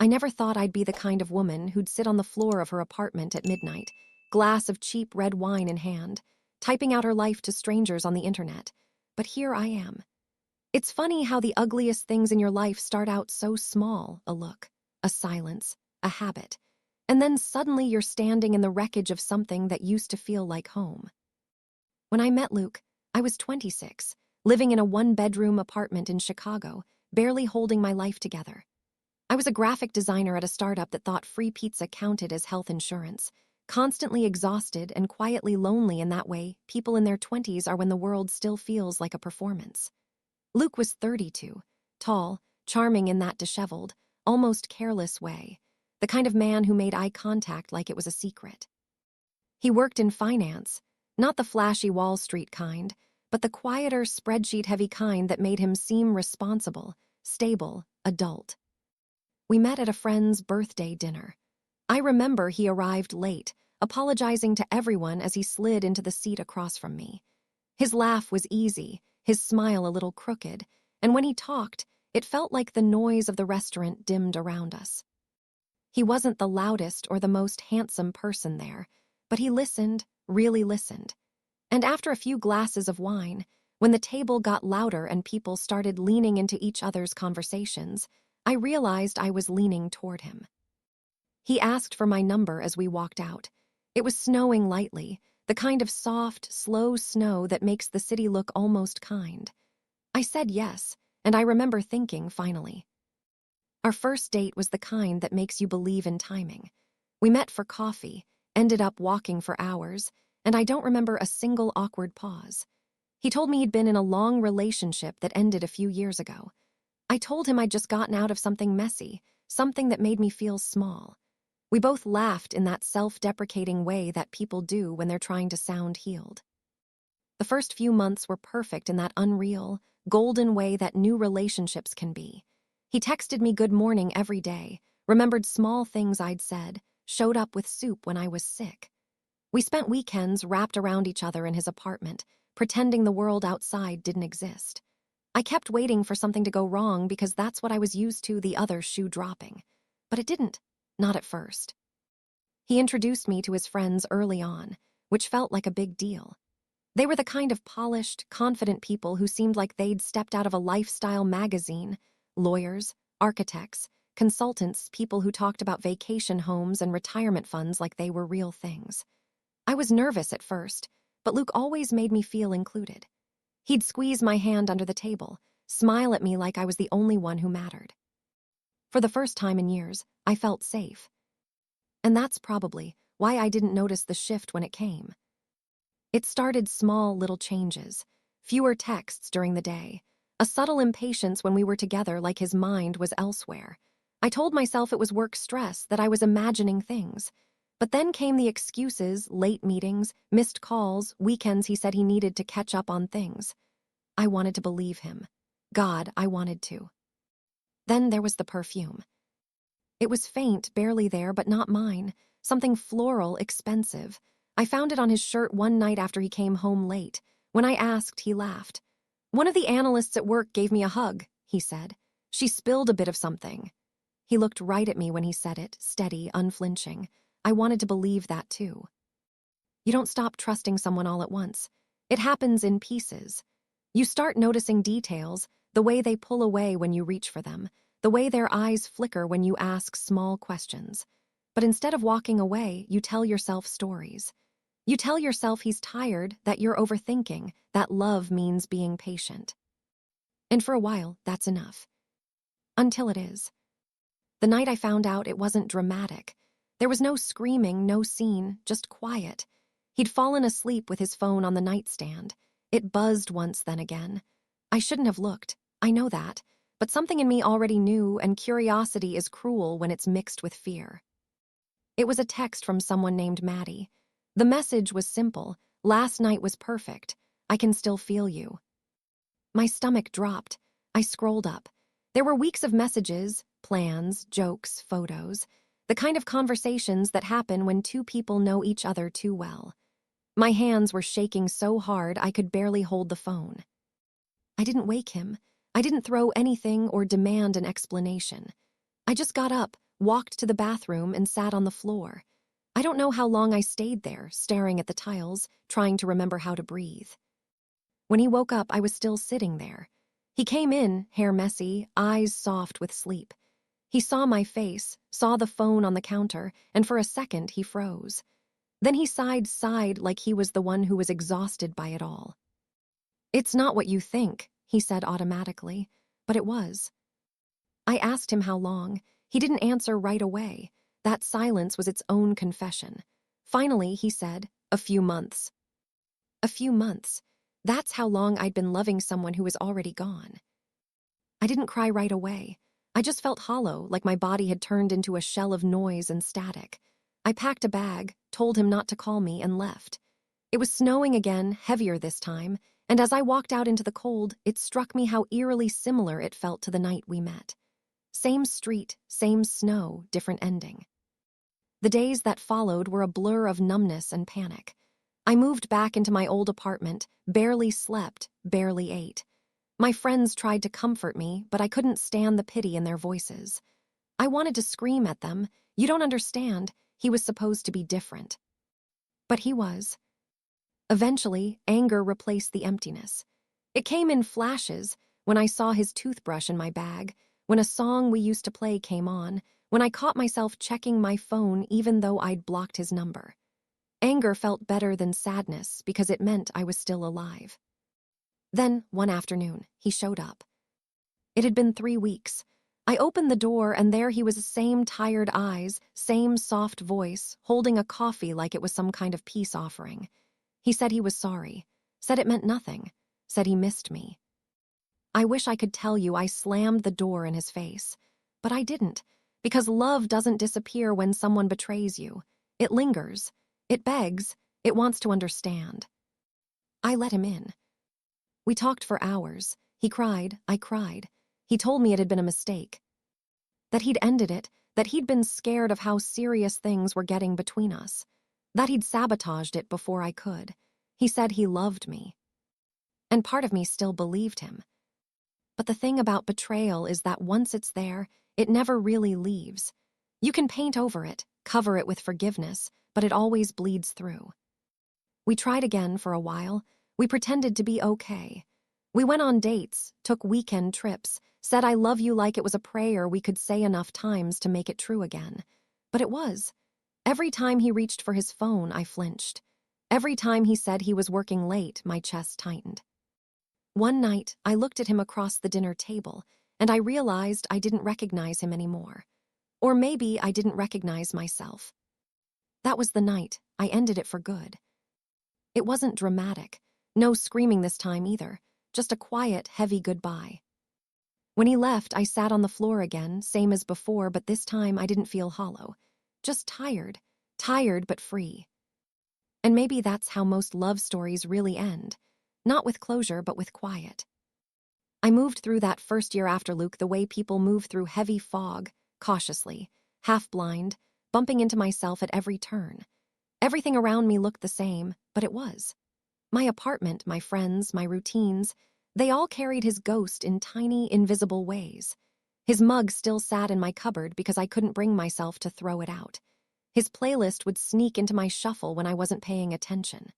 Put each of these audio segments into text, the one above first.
I never thought I'd be the kind of woman who'd sit on the floor of her apartment at midnight, glass of cheap red wine in hand, typing out her life to strangers on the internet. But here I am. It's funny how the ugliest things in your life start out so small: a look, a silence, a habit, and then suddenly you're standing in the wreckage of something that used to feel like home. When I met Luke, I was 26, living in a one-bedroom apartment in Chicago, barely holding my life together. I was a graphic designer at a startup that thought free pizza counted as health insurance, constantly exhausted and quietly lonely in that way people in their 20s are when the world still feels like a performance. Luke was 32, tall, charming in that disheveled, almost careless way, the kind of man who made eye contact like it was a secret. He worked in finance, not the flashy Wall Street kind, but the quieter, spreadsheet-heavy kind that made him seem responsible, stable, adult. We met at a friend's birthday dinner. I remember he arrived late, apologizing to everyone as he slid into the seat across from me. His laugh was easy, his smile a little crooked, and when he talked, it felt like the noise of the restaurant dimmed around us. He wasn't the loudest or the most handsome person there, but he listened, really listened. And after a few glasses of wine, when the table got louder and people started leaning into each other's conversations, I realized I was leaning toward him. He asked for my number as we walked out. It was snowing lightly, the kind of soft, slow snow that makes the city look almost kind. I said yes, and I remember thinking, finally. Our first date was the kind that makes you believe in timing. We met for coffee, ended up walking for hours, and I don't remember a single awkward pause. He told me he'd been in a long relationship that ended a few years ago. I told him I'd just gotten out of something messy, something that made me feel small. We both laughed in that self-deprecating way that people do when they're trying to sound healed. The first few months were perfect in that unreal, golden way that new relationships can be. He texted me good morning every day, remembered small things I'd said, showed up with soup when I was sick. We spent weekends wrapped around each other in his apartment, pretending the world outside didn't exist. I kept waiting for something to go wrong because that's what I was used to, the other shoe dropping. But it didn't, not at first. He introduced me to his friends early on, which felt like a big deal. They were the kind of polished, confident people who seemed like they'd stepped out of a lifestyle magazine: lawyers, architects, consultants, people who talked about vacation homes and retirement funds like they were real things. I was nervous at first, but Luke always made me feel included. He'd squeeze my hand under the table, smile at me like I was the only one who mattered. For the first time in years, I felt safe. And that's probably why I didn't notice the shift when it came. It started small little changes, fewer texts during the day, a subtle impatience when we were together like his mind was elsewhere. I told myself it was work stress, that I was imagining things. But then came the excuses: late meetings, missed calls, weekends he said he needed to catch up on things. I wanted to believe him. God, I wanted to. Then there was the perfume. It was faint, barely there, but not mine. Something floral, expensive. I found it on his shirt one night after he came home late. When I asked, he laughed. "One of the analysts at work gave me a hug," he said. "She spilled a bit of something." He looked right at me when he said it, steady, unflinching. I wanted to believe that too. You don't stop trusting someone all at once. It happens in pieces. You start noticing details, the way they pull away when you reach for them, the way their eyes flicker when you ask small questions. But instead of walking away, you tell yourself stories. You tell yourself he's tired, that you're overthinking, that love means being patient. And for a while, that's enough. Until it is. The night I found out, it wasn't dramatic. There was no screaming, no scene, just quiet. He'd fallen asleep with his phone on the nightstand. It buzzed once, then again. I shouldn't have looked, I know that, but something in me already knew, and curiosity is cruel when it's mixed with fear. It was a text from someone named Maddie. The message was simple: "Last night was perfect. I can still feel you." My stomach dropped. I scrolled up. There were weeks of messages, plans, jokes, photos, the kind of conversations that happen when two people know each other too well. My hands were shaking so hard I could barely hold the phone. I didn't wake him. I didn't throw anything or demand an explanation. I just got up, walked to the bathroom, and sat on the floor. I don't know how long I stayed there, staring at the tiles, trying to remember how to breathe. When he woke up, I was still sitting there. He came in, hair messy, eyes soft with sleep. He saw my face, saw the phone on the counter, and for a second he froze. Then he sighed like he was the one who was exhausted by it all. "It's not what you think," he said automatically, but it was. I asked him how long. He didn't answer right away. That silence was its own confession. Finally, he said, "A few months." A few months. That's how long I'd been loving someone who was already gone. I didn't cry right away. I just felt hollow, like my body had turned into a shell of noise and static. I packed a bag, told him not to call me, and left. It was snowing again, heavier this time, and as I walked out into the cold, it struck me how eerily similar it felt to the night we met. Same street, same snow, different ending. The days that followed were a blur of numbness and panic. I moved back into my old apartment, barely slept, barely ate. My friends tried to comfort me, but I couldn't stand the pity in their voices. I wanted to scream at them, "You don't understand, he was supposed to be different." But he was. Eventually, anger replaced the emptiness. It came in flashes, when I saw his toothbrush in my bag, when a song we used to play came on, when I caught myself checking my phone even though I'd blocked his number. Anger felt better than sadness because it meant I was still alive. Then, one afternoon, he showed up. It had been 3 weeks. I opened the door, and there he was, same tired eyes, same soft voice, holding a coffee like it was some kind of peace offering. He said he was sorry, said it meant nothing, said he missed me. I wish I could tell you I slammed the door in his face, but I didn't, because love doesn't disappear when someone betrays you. It lingers, it begs, it wants to understand. I let him in. We talked for hours. He cried, I cried. He told me it had been a mistake. That he'd ended it, that he'd been scared of how serious things were getting between us. That he'd sabotaged it before I could. He said he loved me. And part of me still believed him. But the thing about betrayal is that once it's there, it never really leaves. You can paint over it, cover it with forgiveness, but it always bleeds through. We tried again for a while. We pretended to be okay. We went on dates, took weekend trips, said I love you like it was a prayer we could say enough times to make it true again. But it was. Every time he reached for his phone, I flinched. Every time he said he was working late, my chest tightened. One night, I looked at him across the dinner table, and I realized I didn't recognize him anymore. Or maybe I didn't recognize myself. That was the night. I ended it for good. It wasn't dramatic. No screaming this time either. Just a quiet, heavy goodbye. When he left, I sat on the floor again, same as before, but this time I didn't feel hollow. Just tired. Tired but free. And maybe that's how most love stories really end. Not with closure, but with quiet. I moved through that first year after Luke the way people move through heavy fog, cautiously, half-blind, bumping into myself at every turn. Everything around me looked the same, but it was. My apartment, my friends, my routines, they all carried his ghost in tiny, invisible ways. His mug still sat in my cupboard because I couldn't bring myself to throw it out. His playlist would sneak into my shuffle when I wasn't paying attention.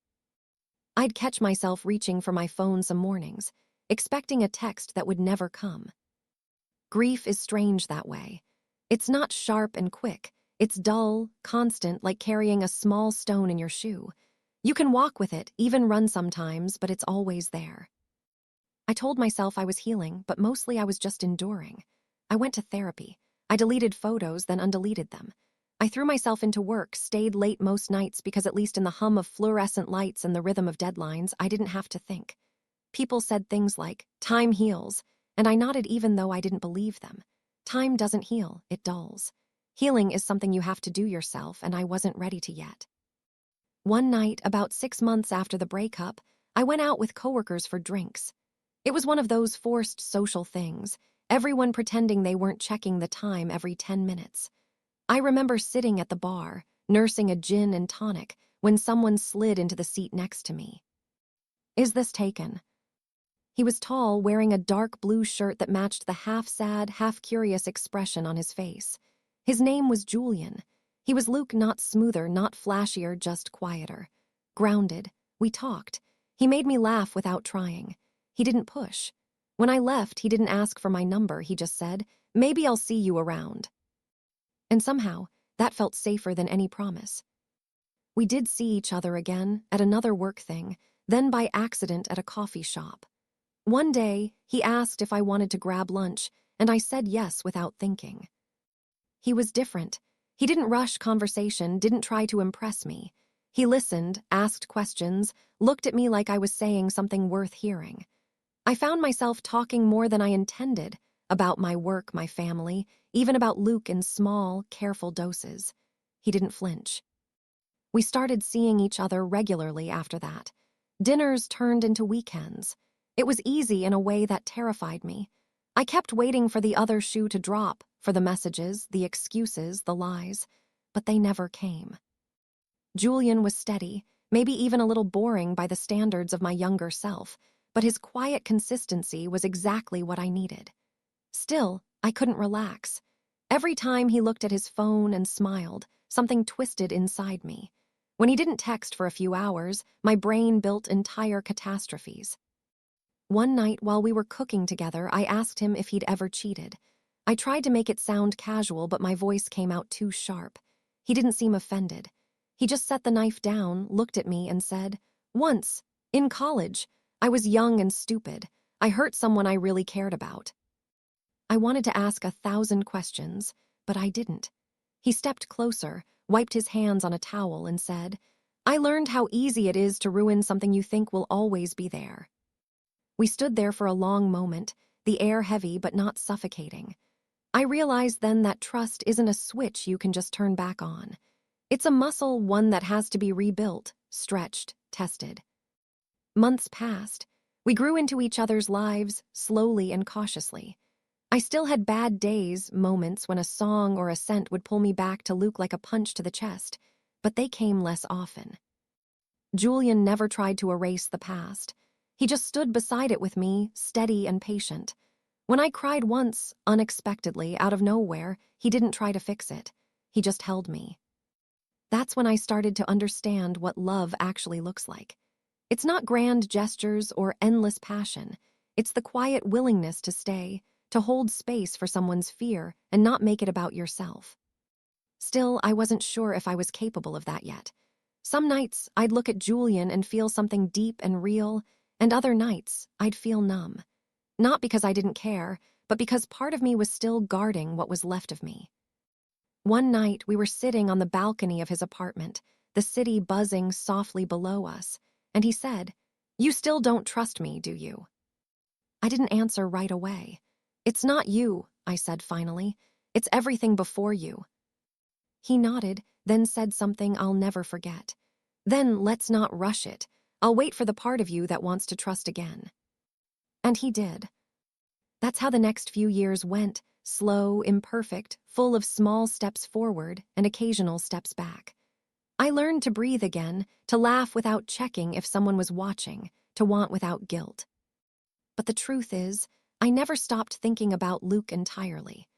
I'd catch myself reaching for my phone some mornings, expecting a text that would never come. Grief is strange that way. It's not sharp and quick. It's dull, constant, like carrying a small stone in your shoe. You can walk with it, even run sometimes, but it's always there. I told myself I was healing, but mostly I was just enduring. I went to therapy. I deleted photos, then undeleted them. I threw myself into work, stayed late most nights because at least in the hum of fluorescent lights and the rhythm of deadlines, I didn't have to think. People said things like, "Time heals," and I nodded even though I didn't believe them. Time doesn't heal, it dulls. Healing is something you have to do yourself, and I wasn't ready to yet. One night, about 6 months after the breakup, I went out with coworkers for drinks. It was one of those forced social things, everyone pretending they weren't checking the time every 10 minutes. I remember sitting at the bar, nursing a gin and tonic, when someone slid into the seat next to me. "Is this taken?" He was tall, wearing a dark blue shirt that matched the half-sad, half-curious expression on his face. His name was Julian. He was Luke, not smoother, not flashier, just quieter. Grounded. We talked. He made me laugh without trying. He didn't push. When I left, he didn't ask for my number, he just said, "Maybe I'll see you around." And somehow, that felt safer than any promise. We did see each other again at another work thing, then by accident at a coffee shop. One day, he asked if I wanted to grab lunch, and I said yes without thinking. He was different. He didn't rush conversation, didn't try to impress me. He listened, asked questions, looked at me like I was saying something worth hearing. I found myself talking more than I intended, about my work, my family, even about Luke in small, careful doses. He didn't flinch. We started seeing each other regularly after that. Dinners turned into weekends. It was easy in a way that terrified me. I kept waiting for the other shoe to drop, for the messages, the excuses, the lies, but they never came. Julian was steady, maybe even a little boring by the standards of my younger self, but his quiet consistency was exactly what I needed. Still, I couldn't relax. Every time he looked at his phone and smiled, something twisted inside me. When he didn't text for a few hours, my brain built entire catastrophes. One night while we were cooking together, I asked him if he'd ever cheated. I tried to make it sound casual, but my voice came out too sharp. He didn't seem offended. He just set the knife down, looked at me, and said, "Once, in college, I was young and stupid. I hurt someone I really cared about." I wanted to ask 1,000 questions, but I didn't. He stepped closer, wiped his hands on a towel, and said, "I learned how easy it is to ruin something you think will always be there." We stood there for a long moment, the air heavy but not suffocating. I realized then that trust isn't a switch you can just turn back on. It's a muscle, one that has to be rebuilt, stretched, tested. Months passed. We grew into each other's lives, slowly and cautiously. I still had bad days, moments when a song or a scent would pull me back to Luke like a punch to the chest, but they came less often. Julian never tried to erase the past. He just stood beside it with me, steady and patient. When I cried once, unexpectedly, out of nowhere, he didn't try to fix it. He just held me. That's when I started to understand what love actually looks like. It's not grand gestures or endless passion. It's the quiet willingness to stay, to hold space for someone's fear and not make it about yourself. Still, I wasn't sure if I was capable of that yet. Some nights, I'd look at Julian and feel something deep and real, and other nights, I'd feel numb. Not because I didn't care, but because part of me was still guarding what was left of me. One night, we were sitting on the balcony of his apartment, the city buzzing softly below us, and he said, "You still don't trust me, do you?" I didn't answer right away. "It's not you," I said finally. "It's everything before you." He nodded, then said something I'll never forget. "Then let's not rush it. I'll wait for the part of you that wants to trust again." And he did. That's how the next few years went, slow, imperfect, full of small steps forward and occasional steps back. I learned to breathe again, to laugh without checking if someone was watching, to want without guilt. But the truth is, I never stopped thinking about Luke entirely.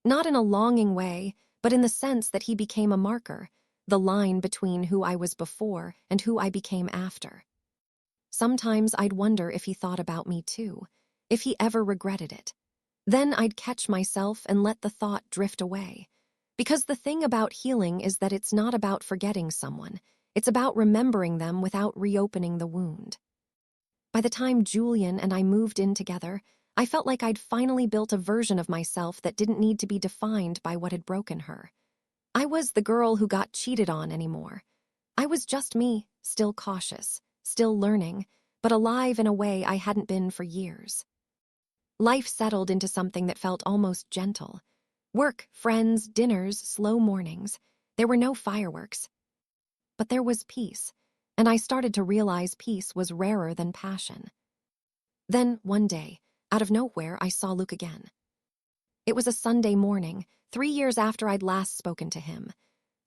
Not in a longing way, but in the sense that he became a marker, the line between who I was before and who I became after. Sometimes I'd wonder if he thought about me too, if he ever regretted it. Then I'd catch myself and let the thought drift away. Because the thing about healing is that it's not about forgetting someone, it's about remembering them without reopening the wound. By the time Julian and I moved in together, I felt like I'd finally built a version of myself that didn't need to be defined by what had broken her. I was the girl who got cheated on anymore. I was just me, still cautious, still learning, but alive in a way I hadn't been for years. Life settled into something that felt almost gentle. Work, friends, dinners, slow mornings. There were no fireworks. But there was peace, and I started to realize peace was rarer than passion. Then, one day, out of nowhere, I saw Luke again. It was a Sunday morning, 3 years after I'd last spoken to him.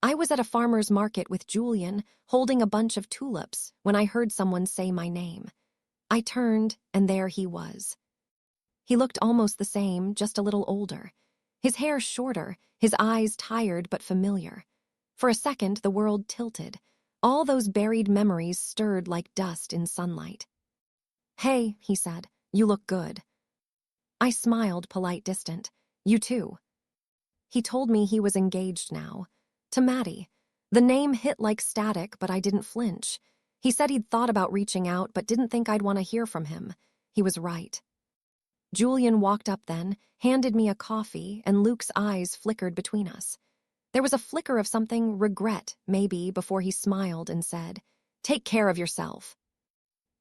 I was at a farmer's market with Julian, holding a bunch of tulips, when I heard someone say my name. I turned, and there he was. He looked almost the same, just a little older. His hair shorter, his eyes tired but familiar. For a second, the world tilted. All those buried memories stirred like dust in sunlight. "Hey," he said, "you look good." I smiled, polite, distant. "You too." He told me he was engaged now. To Maddie. The name hit like static, but I didn't flinch. He said he'd thought about reaching out, but didn't think I'd want to hear from him. He was right. Julian walked up then, handed me a coffee, and Luke's eyes flickered between us. There was a flicker of something, regret, maybe, before he smiled and said, "Take care of yourself."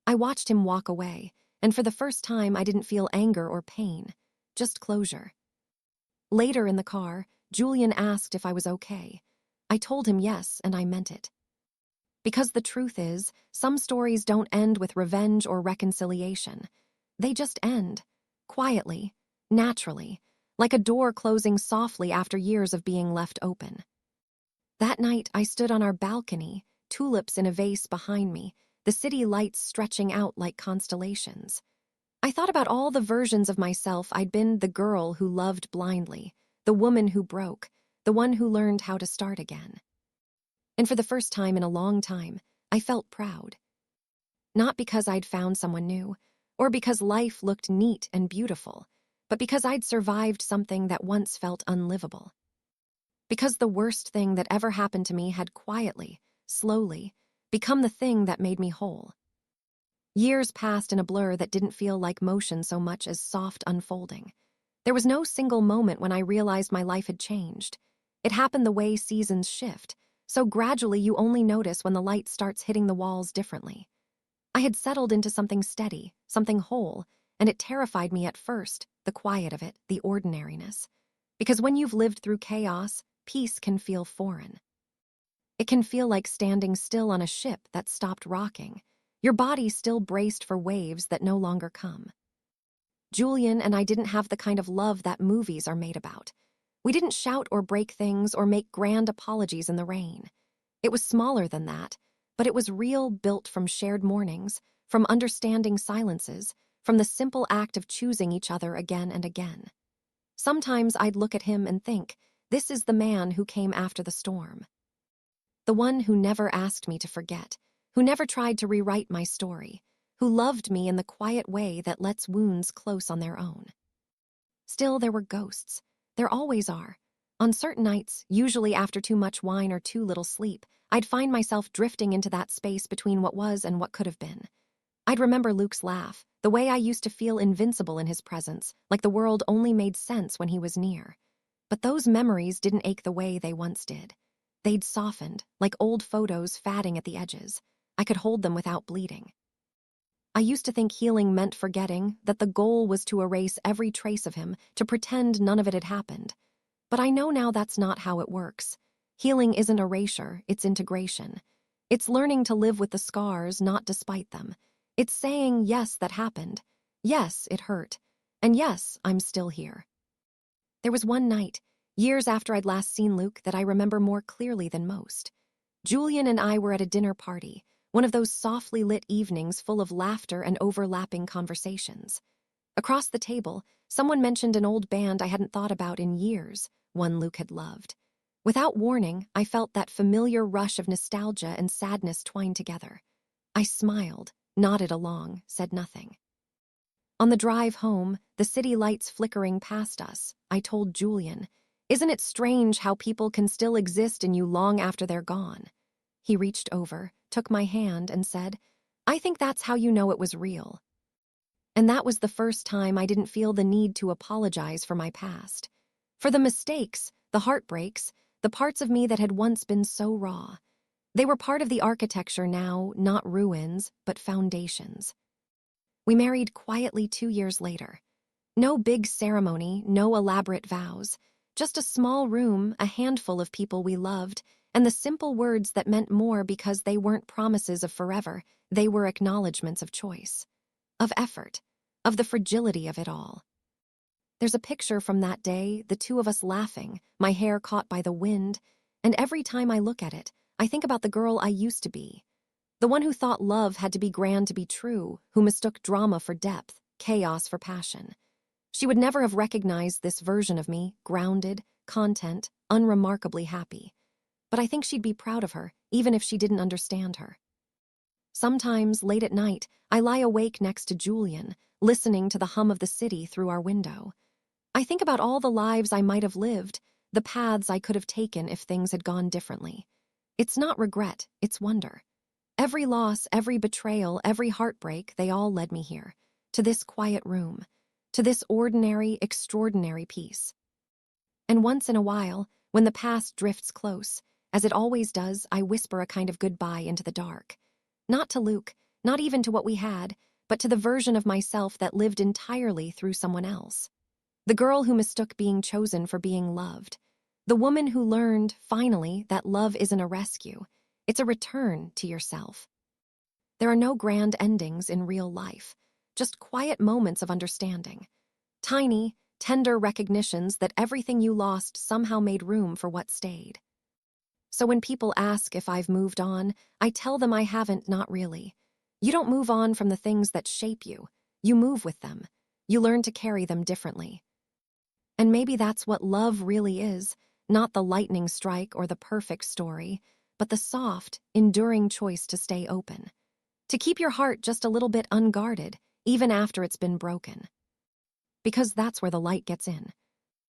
I watched him walk away, and for the first time I didn't feel anger or pain, just closure. Later in the car, Julian asked if I was okay. I told him yes, and I meant it. Because the truth is, some stories don't end with revenge or reconciliation. They just end, quietly, naturally, like a door closing softly after years of being left open. That night, I stood on our balcony, tulips in a vase behind me, the city lights stretching out like constellations. I thought about all the versions of myself I'd been: the girl who loved blindly, the woman who broke, the one who learned how to start again. And for the first time in a long time, I felt proud. Not because I'd found someone new, or because life looked neat and beautiful, but because I'd survived something that once felt unlivable. Because the worst thing that ever happened to me had quietly, slowly, become the thing that made me whole. Years passed in a blur that didn't feel like motion so much as soft unfolding. There was no single moment when I realized my life had changed. It happened the way seasons shift, so gradually you only notice when the light starts hitting the walls differently. I had settled into something steady, something whole, and it terrified me at first, the quiet of it, the ordinariness. Because when you've lived through chaos, peace can feel foreign. It can feel like standing still on a ship that stopped rocking, your body still braced for waves that no longer come. Julian and I didn't have the kind of love that movies are made about. We didn't shout or break things or make grand apologies in the rain. It was smaller than that, but it was real, built from shared mornings, from understanding silences, from the simple act of choosing each other again and again. Sometimes I'd look at him and think, this is the man who came after the storm. The one who never asked me to forget, who never tried to rewrite my story, who loved me in the quiet way that lets wounds close on their own. Still, there were ghosts. There always are. On certain nights, usually after too much wine or too little sleep, I'd find myself drifting into that space between what was and what could have been. I'd remember Luke's laugh, the way I used to feel invincible in his presence, like the world only made sense when he was near. But those memories didn't ache the way they once did. They'd softened, like old photos fatting at the edges. I could hold them without bleeding. I used to think healing meant forgetting, that the goal was to erase every trace of him, to pretend none of it had happened. But I know now that's not how it works. Healing isn't erasure, it's integration. It's learning to live with the scars, not despite them. It's saying, yes, that happened. Yes, it hurt. And yes, I'm still here. There was one night, years after I'd last seen Luke, that I remember more clearly than most. Julian and I were at a dinner party, one of those softly lit evenings full of laughter and overlapping conversations. Across the table, someone mentioned an old band I hadn't thought about in years, one Luke had loved. Without warning, I felt that familiar rush of nostalgia and sadness twined together. I smiled, nodded along, said nothing. On the drive home, the city lights flickering past us, I told Julian, "Isn't it strange how people can still exist in you long after they're gone?" He reached over, took my hand, and said, "I think that's how you know it was real." And that was the first time I didn't feel the need to apologize for my past. For the mistakes, the heartbreaks, the parts of me that had once been so raw. They were part of the architecture now, not ruins, but foundations. We married quietly 2 years later. No big ceremony, no elaborate vows. Just a small room, a handful of people we loved, and the simple words that meant more because they weren't promises of forever, they were acknowledgments of choice, of effort, of the fragility of it all. There's a picture from that day, the two of us laughing, my hair caught by the wind, and every time I look at it, I think about the girl I used to be. The one who thought love had to be grand to be true, who mistook drama for depth, chaos for passion. She would never have recognized this version of me, grounded, content, unremarkably happy. But I think she'd be proud of her, even if she didn't understand her. Sometimes, late at night, I lie awake next to Julian, listening to the hum of the city through our window. I think about all the lives I might have lived, the paths I could have taken if things had gone differently. It's not regret, it's wonder. Every loss, every betrayal, every heartbreak, they all led me here, to this quiet room, to this ordinary, extraordinary peace. And once in a while, when the past drifts close, as it always does, I whisper a kind of goodbye into the dark. Not to Luke, not even to what we had, but to the version of myself that lived entirely through someone else. The girl who mistook being chosen for being loved. The woman who learned, finally, that love isn't a rescue. It's a return to yourself. There are no grand endings in real life, just quiet moments of understanding. Tiny, tender recognitions that everything you lost somehow made room for what stayed. So when people ask if I've moved on, I tell them I haven't, not really. You don't move on from the things that shape you. You move with them. You learn to carry them differently. And maybe that's what love really is, not the lightning strike or the perfect story, but the soft, enduring choice to stay open. To keep your heart just a little bit unguarded, even after it's been broken. Because that's where the light gets in.